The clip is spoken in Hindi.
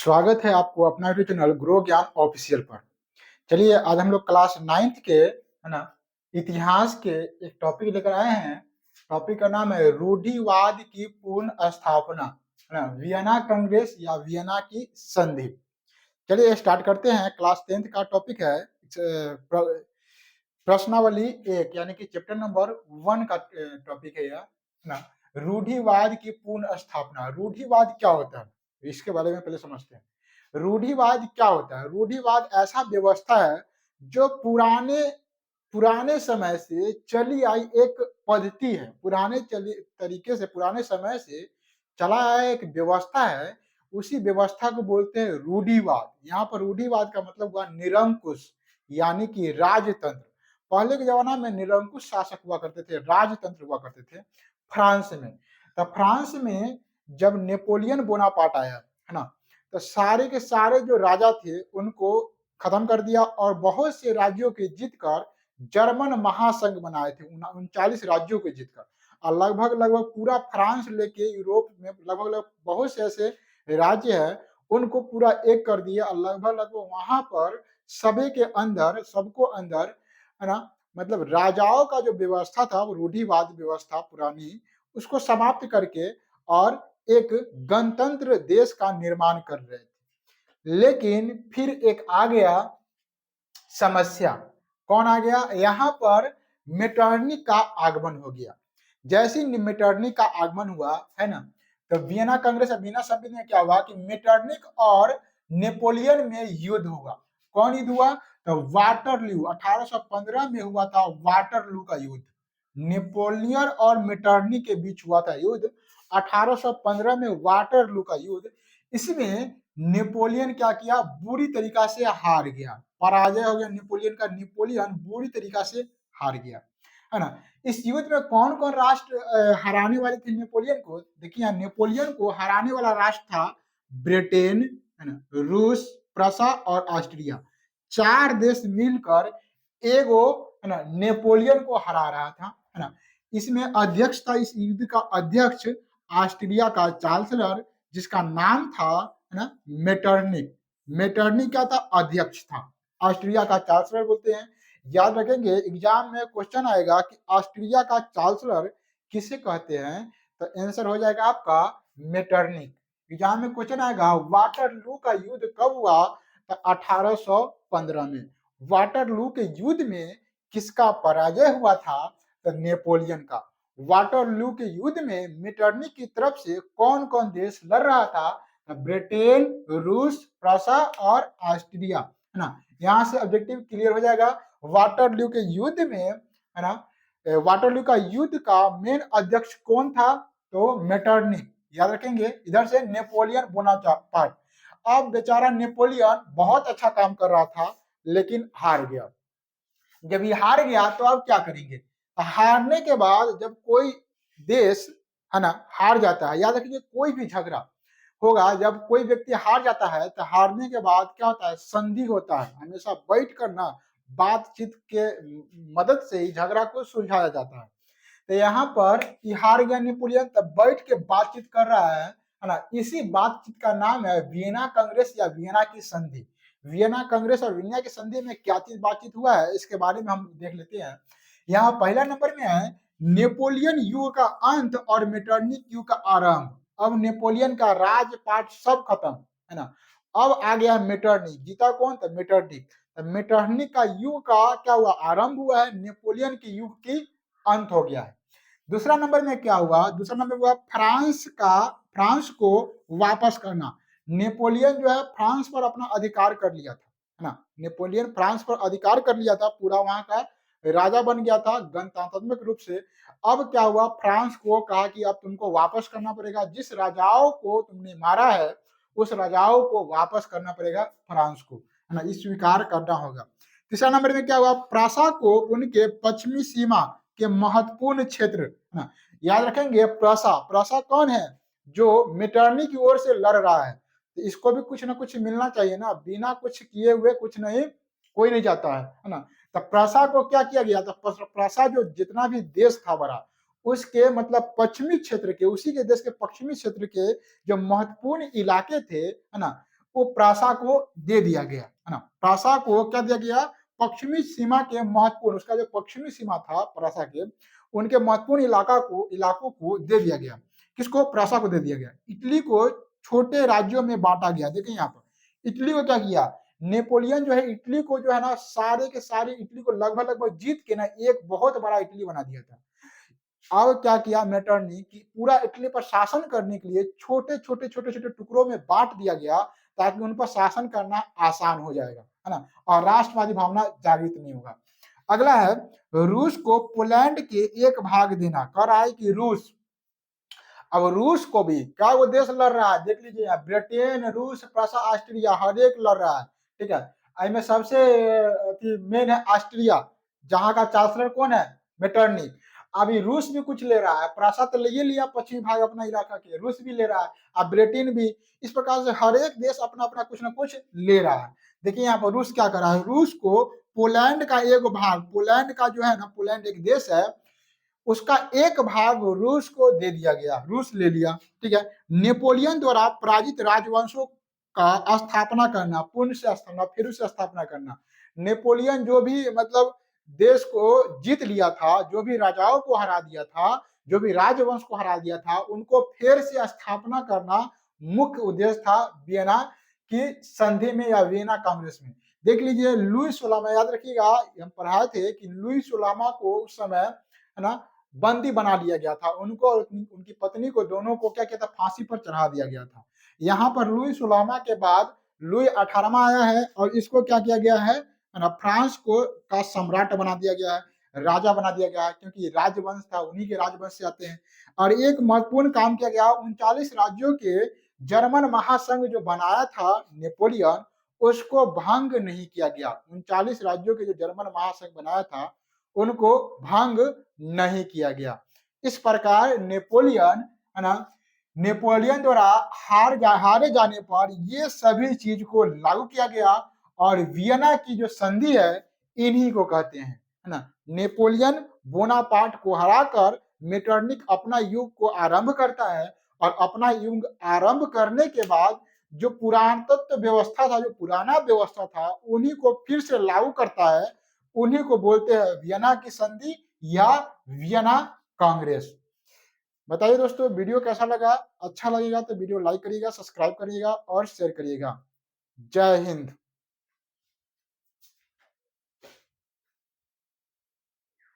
स्वागत है आपको अपना यूट्यूब चैनल ग्रो ज्ञान ऑफिशियल पर। चलिए आज हम लोग क्लास 9th के है ना इतिहास के एक टॉपिक लेकर आए हैं। टॉपिक का नाम है रूढ़िवाद की पूर्ण स्थापना, है ना, वियना कांग्रेस या वियना की संधि। चलिए स्टार्ट करते हैं। क्लास 10th का टॉपिक है प्रश्नावली 1 यानी कि चैप्टर नंबर 1 का टॉपिक है यह, है ना। रूढ़िवाद की पूर्ण स्थापना। रूढ़िवाद क्या होता है इसके बारे में पहले समझते हैं। रूढ़िवाद क्या होता है? रूढ़िवाद ऐसा व्यवस्था है जो पुराने पुराने समय से चली आई एक पद्धति है। पुराने चली तरीके से पुराने समय से चला आया एक व्यवस्था है। उसी व्यवस्था को बोलते हैं रूढ़िवाद। यहाँ पर रूढ़िवाद का मतलब हुआ निरंकुश यानी कि राजतंत्र। पहले के जमाना में निरंकुश शासक हुआ करते थे, राजतंत्र हुआ करते थे फ्रांस में। तो फ्रांस में जब नेपोलियन बोनापार्ट आया, है ना, तो सारे के सारे जो राजा थे उनको खत्म कर दिया और बहुत से राज्यों के जीतकर जर्मन महासंघ बनाए थे। 39 राज्यों के जीतकर और लगभग लगभग पूरा फ्रांस लेके यूरोप में लगभग लगभग बहुत से ऐसे राज्य है उनको पूरा एक कर दिया और लगभग लगभग वहां पर सभी के अंदर सबको अंदर, है ना, मतलब राजाओं का जो व्यवस्था था वो रूढ़िवाद व्यवस्था पुरानी उसको समाप्त करके और एक गणतंत्र देश का निर्माण कर रहे थे। लेकिन फिर एक आ गया समस्या। कौन आ गया? यहाँ पर मेटरनिक का आगमन हो गया। जैसे ही मेटरनिक का आगमन हुआ, है ना, तो वियना कांग्रेस और वियना संधि में क्या हुआ कि मेटरनिक और नेपोलियन में युद्ध हुआ। कौन युद्ध हुआ? तो वाटरलू 1815 में हुआ था वाटरलू का युद्ध। नेपोलियन और मेटरनिक के बीच हुआ था युद्ध 1815 में वाटरलू का युद्ध। इसमें नेपोलियन क्या किया? बुरी तरीका से हार गया, पराजय हो गया नेपोलियन का। नेपोलियन बुरी तरीका से हार गया, है ना। इस युद्ध में कौन कौन राष्ट्र हराने वाले थे नेपोलियन को? देखिए नेपोलियन को हराने वाला राष्ट्र था ब्रिटेन, है ना, रूस, प्रसा और ऑस्ट्रिया। चार देश मिलकर एगो, है ना, नेपोलियन को हरा रहा था, है ना। इसमें अध्यक्ष था, इस युद्ध का अध्यक्ष ऑस्ट्रिया का चांसलर जिसका नाम था, है ना, मेटरनिक। मेटरनिक क्या था? अध्यक्ष था। ऑस्ट्रिया का चांसलर बोलते हैं। याद रखेंगे एग्जाम में क्वेश्चन आएगा कि ऑस्ट्रिया का चांसलर किसे कहते हैं, तो आंसर हो जाएगा आपका मेटरनिक। एग्जाम में क्वेश्चन आएगा वाटरलू का युद्ध कब हुआ, तो 1815 में। वाटरलू के युद्ध में किसका पराजय हुआ था? तो नेपोलियन का। वाटरलू के युद्ध में मेटरनिक की तरफ से कौन कौन देश लड़ रहा था? ब्रिटेन, रूस, प्रसा और ऑस्ट्रिया, है ना। यहाँ से ऑब्जेक्टिव क्लियर हो जाएगा। वाटरलू के युद्ध में, है ना, वाटरलू का युद्ध का मेन अध्यक्ष कौन था? तो मेटरनिक। याद रखेंगे। इधर से नेपोलियन बोनापार्ट। अब बेचारा नेपोलियन बहुत अच्छा काम कर रहा था लेकिन हार गया। जब ये हार गया तो अब क्या करेंगे? हारने के बाद जब कोई देश, है ना, हार जाता है, याद रखिए कोई भी झगड़ा होगा जब कोई व्यक्ति हार जाता है तो हारने के बाद क्या होता है? संधि होता है। हमेशा बैठ कर ना बातचीत के मदद से ही झगड़ा को सुलझाया जाता है। तो यहाँ पर हार गया नेपोलियन, तब बैठ के बातचीत कर रहा है ना। इसी बातचीत का नाम है वियना कांग्रेस या वियना की संधि। वियना कांग्रेस और वियना की संधि में क्या चीज बातचीत हुआ है इसके बारे में हम देख लेते हैं। यहाँ पहला नंबर में है नेपोलियन युग का अंत और मेटरनिक युग का आरंभ। अब नेपोलियन का राजपाट सब खत्म, है ना। अब आ गया मेटरनिक। जीता कौन? तो मेटरनिक। तो मेटरनिक का युग का क्या हुआ? आरंभ हुआ है। नेपोलियन के युग की अंत हो गया है। दूसरा नंबर में क्या हुआ? दूसरा नंबर हुआ फ्रांस को वापस करना। नेपोलियन जो है फ्रांस पर अपना अधिकार कर लिया था, है ना। नेपोलियन फ्रांस पर अधिकार कर लिया था, पूरा वहां का राजा बन गया था गणतंत्रात्मक रूप से। अब क्या हुआ? फ्रांस को कहा कि अब तुमको वापस करना पड़ेगा, जिस राजाओं को तुमने मारा है उस राजाओं को वापस करना पड़ेगा फ्रांस को, है ना। इस स्वीकार करना होगा। तीसरा नंबर में क्या हुआ? प्रासा को उनके पश्चिमी सीमा के महत्वपूर्ण क्षेत्र, है ना। याद रखेंगे प्रसा। प्रसा कौन है? जो मेटरनी की ओर से लड़ रहा है, तो इसको भी कुछ ना कुछ मिलना चाहिए ना। बिना कुछ किए हुए कुछ नहीं, कोई नहीं जाता है ना। तो प्रसा को क्या किया गया? तो प्रसा जो जितना भी देश था बड़ा, उसके मतलब पश्चिमी क्षेत्र के, उसी के देश के पश्चिमी क्षेत्र के जो महत्वपूर्ण इलाके थे, है ना, वो प्रासा को दे दिया गया, है ना। प्रासा को क्या दिया गया, पश्चिमी सीमा के महत्वपूर्ण, उसका जो पश्चिमी सीमा था प्रासा के, उनके महत्वपूर्ण इलाकों को दे दिया गया। किसको, प्रासा को दे दिया गया। इटली को छोटे राज्यों में बांटा गया। देखिए यहाँ पर इटली को क्या किया, नेपोलियन जो है इटली को जो है ना, सारे के सारे इटली को लगभग लगभग जीत के ना एक बहुत बड़ा इटली बना दिया था। अब क्या किया मेटरनी कि पूरा इटली पर शासन करने के लिए छोटे छोटे छोटे छोटे टुकड़ों में बांट दिया गया, ताकि उन पर शासन करना आसान हो जाएगा, है ना, और राष्ट्रवादी भावना जागृत नहीं होगा। अगला है रूस को पोलैंड के एक भाग देना। कह रहा है कि रूस, अब रूस को भी क्या वो देश लड़ रहा है, देख लीजिए यहाँ, ब्रिटेन, रूस, प्रसा, ऑस्ट्रिया, हर एक लड़ रहा है, ठीक है। इसमें सबसे मेन है ऑस्ट्रिया, जहां का चांसलर कौन है, मेटरनी। अभी रूस भी कुछ ले रहा है, प्रसा तो ले लिया पश्चिमी भाग अपना इलाका के, रूस भी ले रहा है, अब ब्रिटेन भी। इस प्रकार से हर एक देश अपना अपना कुछ ना कुछ ले रहा है। देखिए यहाँ पर रूस क्या कर रहा है, रूस को पोलैंड का एक भाग, पोलैंड का जो है ना, पोलैंड एक देश है, उसका एक भाग रूस को दे दिया गया, रूस ले लिया, ठीक है। नेपोलियन द्वारा पराजित राजवंशों का स्थापना करना, पुनः से स्थापना, फिर से स्थापना करना। नेपोलियन जो भी मतलब देश को जीत लिया था, जो भी राजाओं को हरा दिया था, जो भी राजवंश को हरा दिया था, उनको फिर से स्थापना करना मुख्य उद्देश्य था वियना की संधि में या वियना कांग्रेस में। देख लीजिए लुई सोलामा, याद रखिएगा हम पढ़ाए थे कि लुई सोलामा को उस समय, है ना, बंदी बना लिया गया था, उनको और उनकी पत्नी को, दोनों को क्या किया था, फांसी पर चढ़ा दिया गया था। यहाँ पर लुई सुलामा के बाद लुई 18वां आया है, और इसको क्या किया गया है ना, फ्रांस को का सम्राट बना दिया गया है, राजा बना दिया गया है, क्योंकि राजवंश था, उन्हीं के राजवंश से आते हैं। और एक महत्वपूर्ण काम किया गया, 39 राज्यों के जर्मन महासंघ जो बनाया था नेपोलियन, उसको भंग नहीं किया गया। 39 राज्यों के जो जर्मन महासंघ बनाया था, उनको भंग नहीं किया गया। इस प्रकार नेपोलियन, है ना, नेपोलियन द्वारा हारे जाने पर ये सभी चीज को लागू किया गया, और वियना की जो संधि है इन्हीं को कहते हैं, है ना। नेपोलियन बोनापार्ट को हराकर मेटरनिक अपना युग को आरंभ करता है, और अपना युग आरंभ करने के बाद जो पुरातत्व व्यवस्था था, जो पुराना व्यवस्था था, उन्हीं को फिर से लागू करता है। उन्हीं को बोलते हैं वियना की संधि या वियना कांग्रेस। बताइए दोस्तों वीडियो कैसा लगा, अच्छा लगेगा तो वीडियो लाइक करिएगा, सब्सक्राइब करिएगा और शेयर करिएगा। जय हिंद।